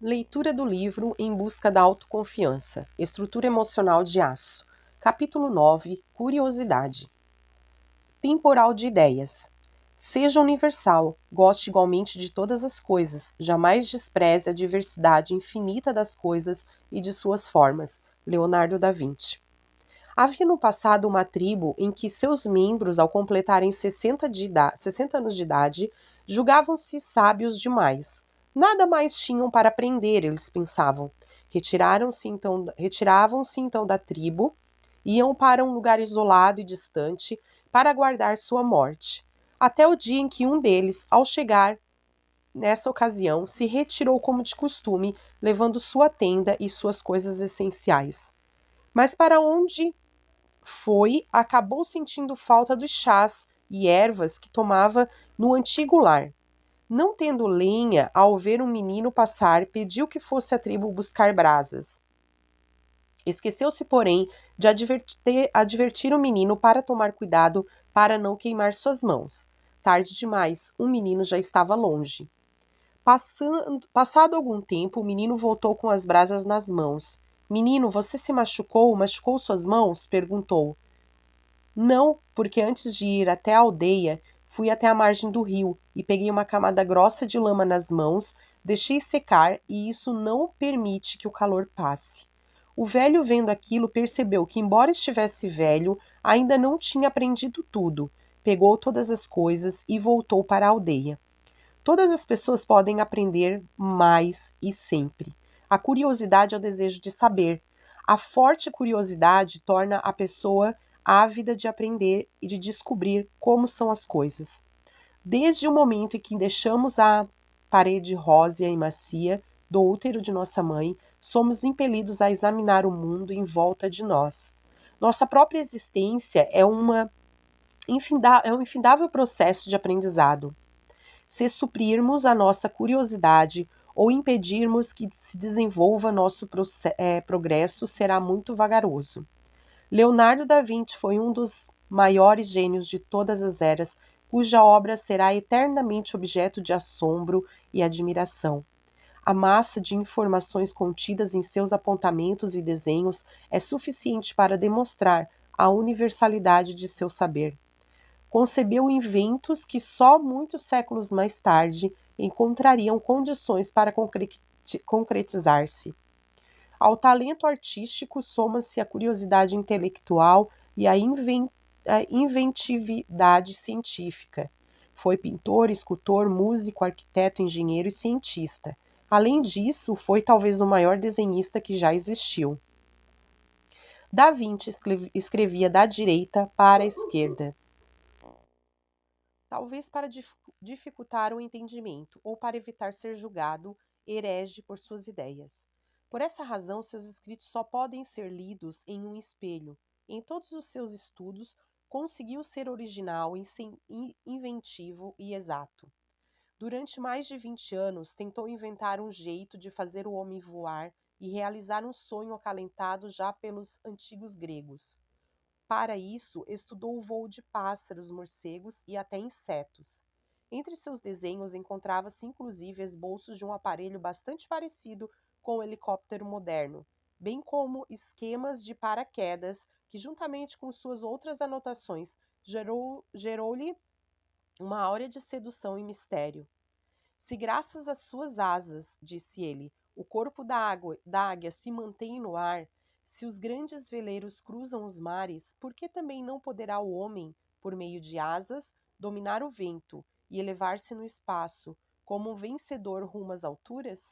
Leitura do livro Em Busca da Autoconfiança, Estrutura Emocional de Aço. Capítulo 9, Curiosidade. Temporal de ideias. Seja universal, goste igualmente de todas as coisas, jamais despreze a diversidade infinita das coisas e de suas formas. Leonardo da Vinci. Havia no passado uma tribo em que seus membros, ao completarem 60 anos de idade, julgavam-se sábios demais. Nada mais tinham para aprender, eles pensavam. Retiravam-se então da tribo, iam para um lugar isolado e distante para aguardar sua morte. Até o dia em que um deles, ao chegar nessa ocasião, se retirou como de costume, levando sua tenda e suas coisas essenciais. Mas para onde acabou sentindo falta dos chás e ervas que tomava no antigo lar. Não tendo lenha, ao ver um menino passar, pediu que fosse à tribo buscar brasas. Esqueceu-se, porém, de advertir o menino para tomar cuidado para não queimar suas mãos. Tarde demais, o menino já estava longe. Passado algum tempo, o menino voltou com as brasas nas mãos. Menino, você se machucou? Machucou suas mãos? Perguntou. Não, porque antes de ir até a aldeia, fui até a margem do rio e peguei uma camada grossa de lama nas mãos, deixei secar e isso não permite que o calor passe. O velho, vendo aquilo, percebeu que, embora estivesse velho, ainda não tinha aprendido tudo. Pegou todas as coisas e voltou para a aldeia. Todas as pessoas podem aprender mais e sempre. A curiosidade é o desejo de saber. A forte curiosidade torna a pessoa ávida de aprender e de descobrir como são as coisas. Desde o momento em que deixamos a parede rósea e macia do útero de nossa mãe, somos impelidos a examinar o mundo em volta de nós. Nossa própria existência é um infindável processo de aprendizado. Se suprirmos a nossa curiosidade ou impedirmos que se desenvolva nosso progresso, será muito vagaroso. Leonardo da Vinci foi um dos maiores gênios de todas as eras, cuja obra será eternamente objeto de assombro e admiração. A massa de informações contidas em seus apontamentos e desenhos é suficiente para demonstrar a universalidade de seu saber. Concebeu inventos que só muitos séculos mais tarde encontrariam condições para concretizar-se. Ao talento artístico soma-se a curiosidade intelectual e a inventividade científica. Foi pintor, escultor, músico, arquiteto, engenheiro e cientista. Além disso, foi talvez o maior desenhista que já existiu. Da Vinci escrevia da direita para a esquerda. Talvez para dificultar o entendimento ou para evitar ser julgado herege por suas ideias. Por essa razão, seus escritos só podem ser lidos em um espelho. Em todos os seus estudos, conseguiu ser original, inventivo e exato. Durante mais de 20 anos, tentou inventar um jeito de fazer o homem voar e realizar um sonho acalentado já pelos antigos gregos. Para isso, estudou o voo de pássaros, morcegos e até insetos. Entre seus desenhos encontrava-se inclusive esboços de um aparelho bastante parecido com o helicóptero moderno, bem como esquemas de paraquedas que, juntamente com suas outras anotações, gerou-lhe uma áurea de sedução e mistério. Se graças às suas asas, disse ele, o corpo da águia se mantém no ar, se os grandes veleiros cruzam os mares, por que também não poderá o homem, por meio de asas, dominar o vento e elevar-se no espaço, como um vencedor rumo às alturas?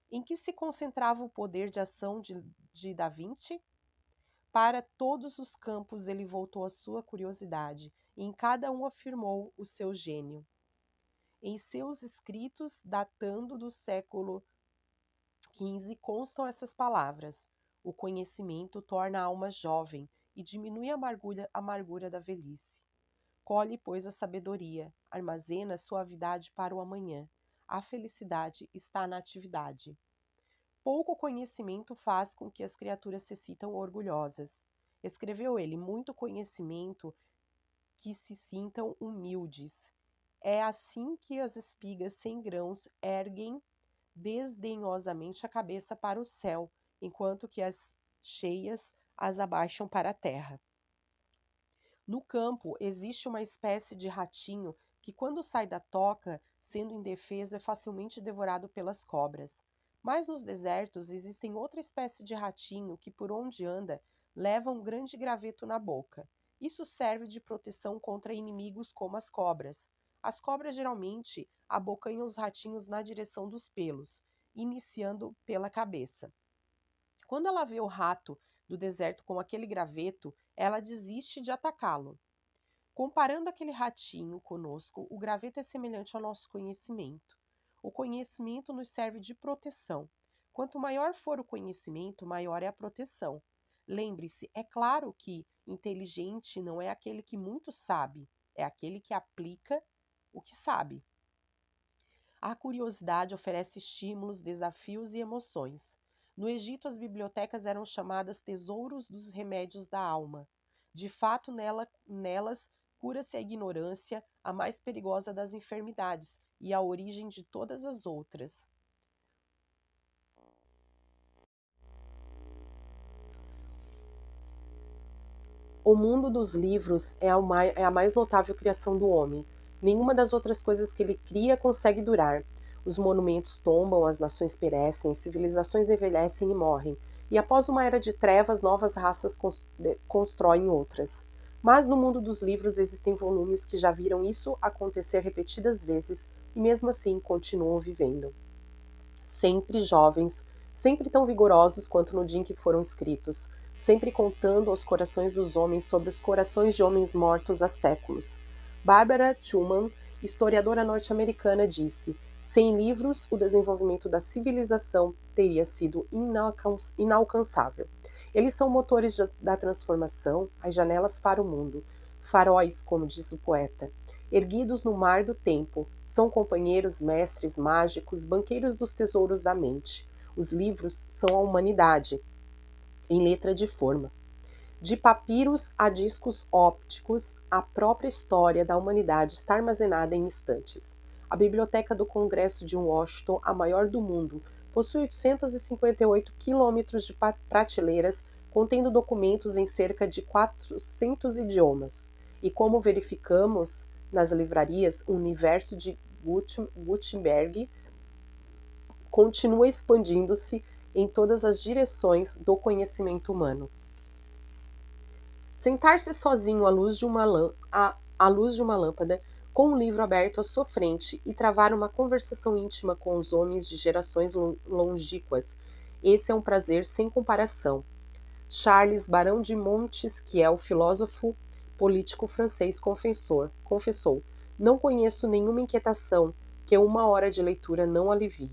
Em que se concentrava o poder de ação de Da Vinci? Para todos os campos ele voltou a sua curiosidade, e em cada um afirmou o seu gênio. Em seus escritos, datando do século XV, constam essas palavras: o conhecimento torna a alma jovem e diminui a amargura da velhice. Colhe, pois, a sabedoria, armazena a suavidade para o amanhã. A felicidade está na atividade. Pouco conhecimento faz com que as criaturas se sintam orgulhosas. Escreveu ele, muito conhecimento que se sintam humildes. É assim que as espigas sem grãos erguem desdenhosamente a cabeça para o céu, enquanto que as cheias as abaixam para a terra. No campo, existe uma espécie de ratinho que, quando sai da toca, sendo indefeso, é facilmente devorado pelas cobras. Mas nos desertos existem outra espécie de ratinho que, por onde anda, leva um grande graveto na boca. Isso serve de proteção contra inimigos como as cobras. As cobras geralmente abocanham os ratinhos na direção dos pelos, iniciando pela cabeça. Quando ela vê o rato do deserto com aquele graveto, ela desiste de atacá-lo. Comparando aquele ratinho conosco, o graveto é semelhante ao nosso conhecimento. O conhecimento nos serve de proteção. Quanto maior for o conhecimento, maior é a proteção. Lembre-se, é claro que inteligente não é aquele que muito sabe, é aquele que aplica o que sabe. A curiosidade oferece estímulos, desafios e emoções. No Egito, as bibliotecas eram chamadas tesouros dos remédios da alma. De fato, nelas cura-se a ignorância, a mais perigosa das enfermidades, e a origem de todas as outras. O mundo dos livros é a mais notável criação do homem. Nenhuma das outras coisas que ele cria consegue durar. Os monumentos tombam, as nações perecem, civilizações envelhecem e morrem. E após uma era de trevas, novas raças constroem outras. Mas no mundo dos livros existem volumes que já viram isso acontecer repetidas vezes e mesmo assim continuam vivendo. Sempre jovens, sempre tão vigorosos quanto no dia em que foram escritos, sempre contando aos corações dos homens sobre os corações de homens mortos há séculos. Barbara Tuchman, historiadora norte-americana, disse: sem livros, o desenvolvimento da civilização teria sido inalcançável. Eles são motores da transformação, as janelas para o mundo, faróis, como diz o poeta. Erguidos no mar do tempo, são companheiros, mestres, mágicos, banqueiros dos tesouros da mente. Os livros são a humanidade, em letra de forma. De papiros a discos ópticos, a própria história da humanidade está armazenada em instantes. A Biblioteca do Congresso de Washington, a maior do mundo, possui 858 quilômetros de prateleiras contendo documentos em cerca de 400 idiomas. E como verificamos nas livrarias, o universo de Gutenberg continua expandindo-se em todas as direções do conhecimento humano. Sentar-se sozinho à luz de uma lâmpada, com um livro aberto à sua frente e travar uma conversação íntima com os homens de gerações longínquas. Esse é um prazer sem comparação. Charles Barão de Montesquieu, filósofo político francês, confessou: não conheço nenhuma inquietação que uma hora de leitura não alivie.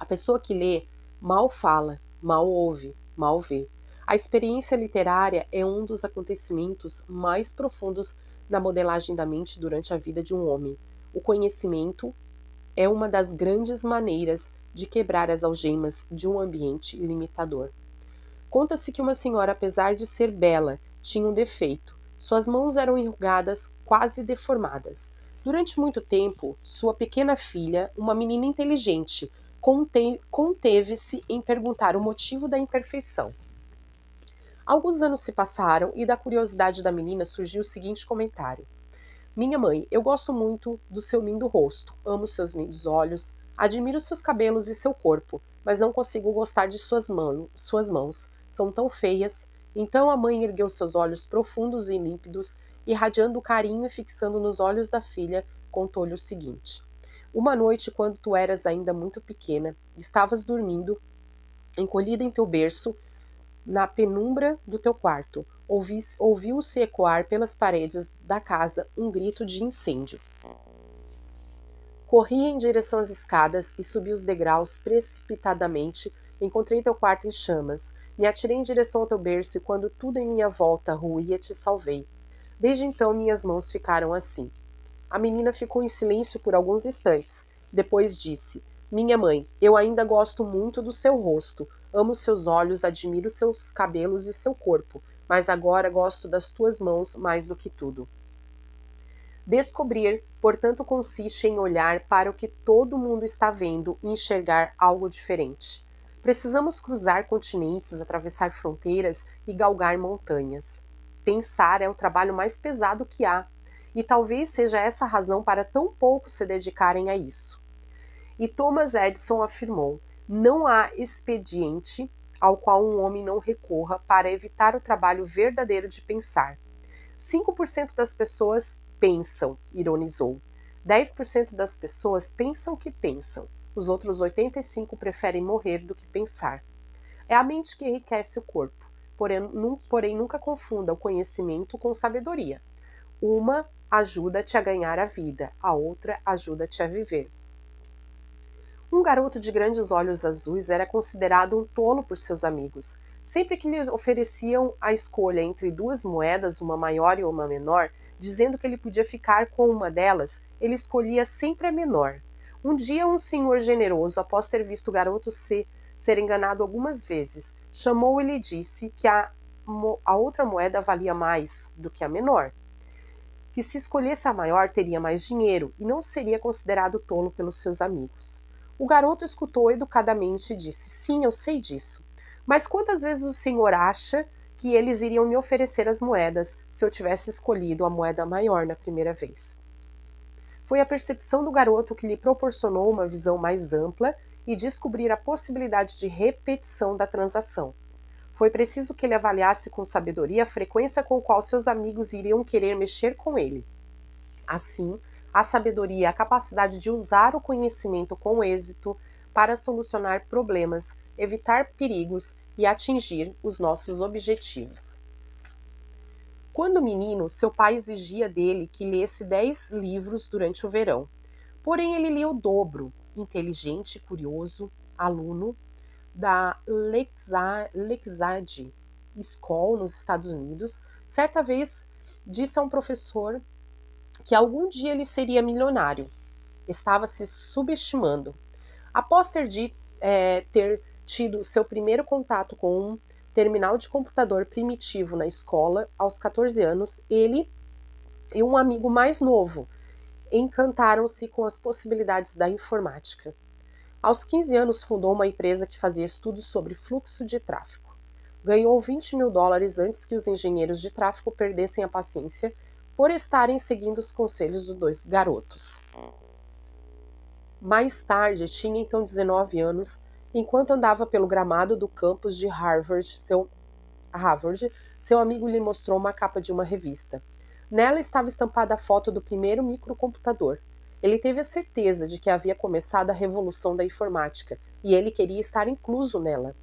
A pessoa que lê mal fala, mal ouve, mal vê. A experiência literária é um dos acontecimentos mais profundos na modelagem da mente durante a vida de um homem. O conhecimento é uma das grandes maneiras de quebrar as algemas de um ambiente limitador. Conta-se que uma senhora, apesar de ser bela, tinha um defeito. Suas mãos eram enrugadas, quase deformadas. Durante muito tempo, sua pequena filha, uma menina inteligente, conteve-se em perguntar o motivo da imperfeição. Alguns anos se passaram e da curiosidade da menina surgiu o seguinte comentário: minha mãe, eu gosto muito do seu lindo rosto, amo seus lindos olhos, admiro seus cabelos e seu corpo, mas não consigo gostar de suas mãos. São tão feias. Então a mãe ergueu seus olhos profundos e límpidos, irradiando carinho e fixando nos olhos da filha, contou-lhe o seguinte: uma noite, quando tu eras ainda muito pequena, estavas dormindo, encolhida em teu berço, na penumbra do teu quarto, ouviu-se ecoar pelas paredes da casa um grito de incêndio. Corri em direção às escadas e subi os degraus precipitadamente. Encontrei teu quarto em chamas. Me atirei em direção ao teu berço e, quando tudo em minha volta ruía, te salvei. Desde então, minhas mãos ficaram assim. A menina ficou em silêncio por alguns instantes. Depois disse: minha mãe, eu ainda gosto muito do seu rosto. Amo seus olhos, admiro seus cabelos e seu corpo. Mas agora gosto das tuas mãos mais do que tudo. Descobrir, portanto, consiste em olhar para o que todo mundo está vendo e enxergar algo diferente. Precisamos cruzar continentes, atravessar fronteiras e galgar montanhas. Pensar é o trabalho mais pesado que há, e talvez seja essa a razão para tão poucos se dedicarem a isso. E Thomas Edison afirmou: não há expediente ao qual um homem não recorra para evitar o trabalho verdadeiro de pensar. 5% das pessoas pensam, ironizou. 10% das pessoas pensam que pensam. Os outros 85% preferem morrer do que pensar. É a mente que enriquece o corpo, porém nunca confunda o conhecimento com sabedoria. Uma ajuda-te a ganhar a vida, a outra ajuda-te a viver. Um garoto de grandes olhos azuis era considerado um tolo por seus amigos. Sempre que lhe ofereciam a escolha entre duas moedas, uma maior e uma menor, dizendo que ele podia ficar com uma delas, ele escolhia sempre a menor. Um dia, um senhor generoso, após ter visto o garoto ser enganado algumas vezes, chamou-o e lhe disse que a outra moeda valia mais do que a menor. Que se escolhesse a maior, teria mais dinheiro e não seria considerado tolo pelos seus amigos. O garoto escutou educadamente e disse: sim, eu sei disso. Mas quantas vezes o senhor acha que eles iriam me oferecer as moedas se eu tivesse escolhido a moeda maior na primeira vez? Foi a percepção do garoto que lhe proporcionou uma visão mais ampla e descobrir a possibilidade de repetição da transação. Foi preciso que ele avaliasse com sabedoria a frequência com qual seus amigos iriam querer mexer com ele. Assim, a sabedoria é a capacidade de usar o conhecimento com êxito para solucionar problemas, evitar perigos e atingir os nossos objetivos. Quando menino, seu pai exigia dele que lesse 10 livros durante o verão. Porém, ele lia o dobro, inteligente e curioso, aluno da Lakeside School nos Estados Unidos. Certa vez disse a um professor que algum dia ele seria milionário. Estava se subestimando. Após ter tido seu primeiro contato com um terminal de computador primitivo na escola, aos 14 anos, ele e um amigo mais novo encantaram-se com as possibilidades da informática. Aos 15 anos, fundou uma empresa que fazia estudos sobre fluxo de tráfego. Ganhou $20.000 antes que os engenheiros de tráfego perdessem a paciência por estarem seguindo os conselhos dos dois garotos. Mais tarde, tinha então 19 anos, enquanto andava pelo gramado do campus de Harvard, seu amigo lhe mostrou uma capa de uma revista. Nela estava estampada a foto do primeiro microcomputador. Ele teve a certeza de que havia começado a revolução da informática, e ele queria estar incluso nela.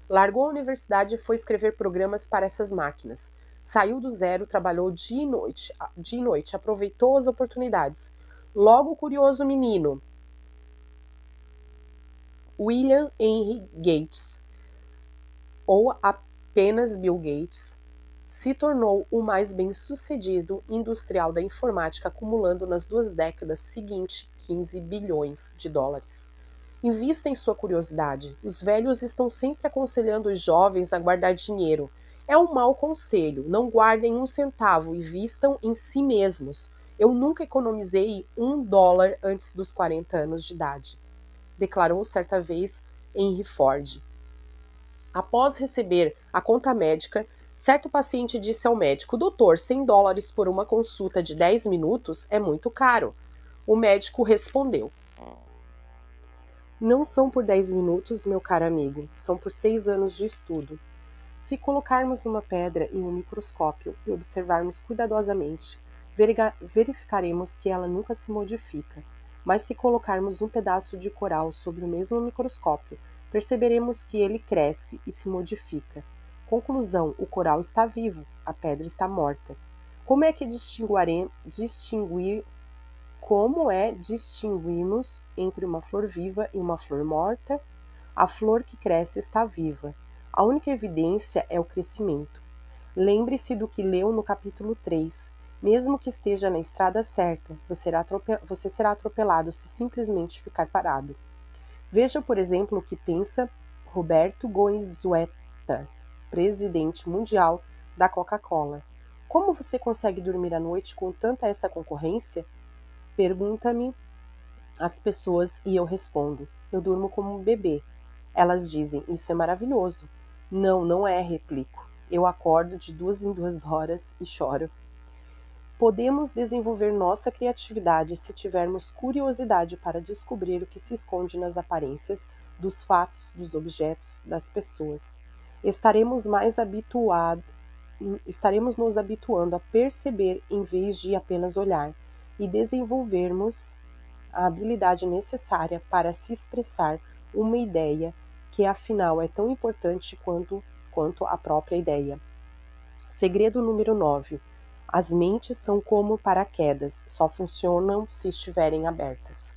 Largou a universidade e foi escrever programas para essas máquinas. Saiu do zero, trabalhou dia e noite, aproveitou as oportunidades. Logo o curioso menino, William Henry Gates, ou apenas Bill Gates, se tornou o mais bem-sucedido industrial da informática, acumulando nas 2 décadas seguintes 15 bilhões de dólares. Invista em sua curiosidade. Os velhos estão sempre aconselhando os jovens a guardar dinheiro. É um mau conselho. Não guardem um centavo, invistam em si mesmos. Eu nunca economizei $1 antes dos 40 anos de idade, declarou certa vez Henry Ford. Após receber a conta médica, certo paciente disse ao médico: doutor, $100 por uma consulta de 10 minutos é muito caro. O médico respondeu: não são por 10 minutos, meu caro amigo, são por 6 anos de estudo. Se colocarmos uma pedra em um microscópio e observarmos cuidadosamente, verificaremos que ela nunca se modifica. Mas se colocarmos um pedaço de coral sobre o mesmo microscópio, perceberemos que ele cresce e se modifica. Conclusão: o coral está vivo, a pedra está morta. Como é distinguirmos entre uma flor viva e uma flor morta? A flor que cresce está viva. A única evidência é o crescimento. Lembre-se do que leu no capítulo 3. Mesmo que esteja na estrada certa, você será atropelado se simplesmente ficar parado. Veja, por exemplo, o que pensa Roberto Goizueta, presidente mundial da Coca-Cola. Como você consegue dormir à noite com tanta essa concorrência? Pergunta-me as pessoas e eu respondo: eu durmo como um bebê. Elas dizem: isso é maravilhoso. Não, não é, replico. Eu acordo de 2 em 2 horas e choro. Podemos desenvolver nossa criatividade se tivermos curiosidade para descobrir o que se esconde nas aparências dos fatos, dos objetos, das pessoas. Estaremos mais habituados, estaremos nos habituando a perceber em vez de apenas olhar e desenvolvermos a habilidade necessária para se expressar uma ideia que afinal é tão importante quanto a própria ideia. Segredo número 9. As mentes são como paraquedas, só funcionam se estiverem abertas.